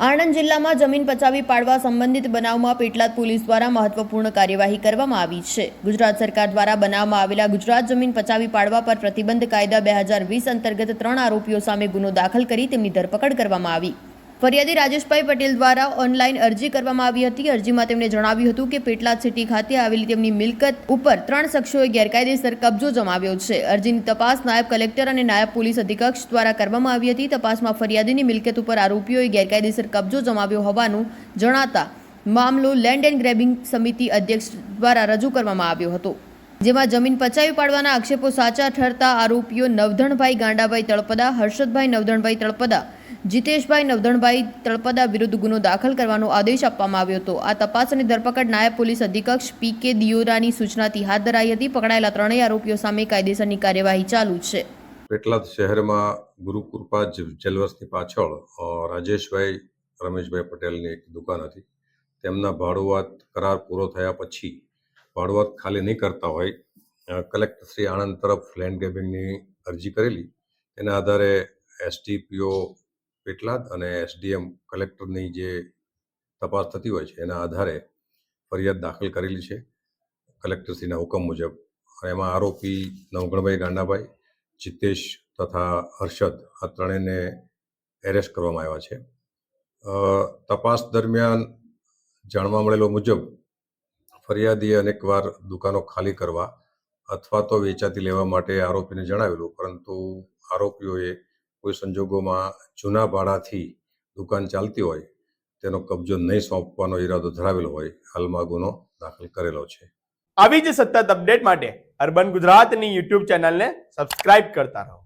આણંદ જિલ્લામાં જમીન પચાવી પાડવા સંબંધિત બનાવમાં પેટલાદ પોલીસ દ્વારા મહત્વપૂર્ણ કાર્યવાહી કરવામાં આવી છે। ગુજરાત સરકાર દ્વારા બનાવવામાં આવેલા ગુજરાત જમીન પચાવી પાડવા પર પ્રતિબંધ કાયદા 2020 અંતર્ગત 3 આરોપીઓ સામે ગુનો દાખલ કરી તેમની ધરપકડ કરવામાં આવી। ફરિયાદી રાજેશભાઈ પટેલ દ્વારા ઓનલાઈન અરજી કરવામાં આવી હતી। અરજીમાં તેમણે જણાવ્યું હતું કે પેટલાદ સિટી ખાતે આવેલી તેમની મિલકત ઉપર 3 શખ્સોએ ગેરકાયદેસર કબજો જમાવ્યો છે। અરજીની તપાસ નાયબ કલેક્ટર અને નાયબ પોલીસ અધિક્ષક દ્વારા કરવામાં આવી હતી। તપાસમાં ફરિયાદીની મિલકત ઉપર આરોપીઓએ ગેરકાયદેસર કબજો જમાવ્યો હોવાનું જણાતા મામલો લેન્ડ એન્ડ ગ્રેબિંગ સમિતિ અધ્યક્ષ દ્વારા રજૂ કરવામાં આવ્યો હતો, જેમાં જમીન પચાવી પાડવાના આક્ષેપો સાચા ઠરતા આરોપીઓ નવધણભાઈ ગાંડાભાઈ તળપદા, હર્ષદભાઈ નવધણભાઈ તળપદા, જીતેશભાઈ નવધણભાઈ તળપદા વિરુદ્ધ ગુનો દાખલ કરવાનો આદેશ આપવામાં આવ્યો હતો। આ તપાસ અને ધરપકડ નાયબ પોલીસ અધિક્ષક પી.કે. દિયોરાની સૂચનાથી હાથ ધરાઈ હતી। પકડાયેલા ત્રણેય આરોપીઓ સામે કાયદેસરની કાર્યવાહી ચાલુ છે। પેટલાદ શહેરમાં ગુરુકૃપા જ્વેલર્સની પાછળ રાજેશભાઈ રમેશભાઈ પટેલની એક દુકાન હતી। તેમના ભાડુઆત કરાર પૂરો થયા પછી ભાડુઆત ખાલી નહીં કરતા હોય કલેક્ટર શ્રી આણંદ તરફ લેન્ડ ગ્રેબિંગની અરજી કરેલી। એના આધારે એસડીપીઓ પેટલાદ અને એસડીએમ કલેક્ટરની જે તપાસ થતી હોય છે એના આધારે ફરિયાદ દાખલ કરેલી છે કલેક્ટરશ્રીના હુકમ મુજબ। એમાં આરોપી નવગણભાઈ ગાંડાભાઈ, જીતેશ તથા હર્ષદ આ ત્રણેયને એરેસ્ટ કરવામાં આવ્યા છે। તપાસ દરમિયાન જાણવા મળેલો મુજબ ફરિયાદીએ અનેકવાર દુકાનો ખાલી કરવા અથવા તો વેચાતી લેવા માટે આરોપીને જણાવેલું, પરંતુ આરોપીઓએ કોઈ સંજોગોમાં જૂના ભાડાથી દુકાન ચાલતી હોય તેનો કબજો નહીં સોંપવાનો ઈરાદો ધરાવેલો હોય હાલમાં ગુનો દાખલ કરેલો છે। આવી જ સતત અપડેટ માટે અર્બન ગુજરાતની યુટ્યુબ ચેનલને સબસ્ક્રાઇબ કરતા રહો।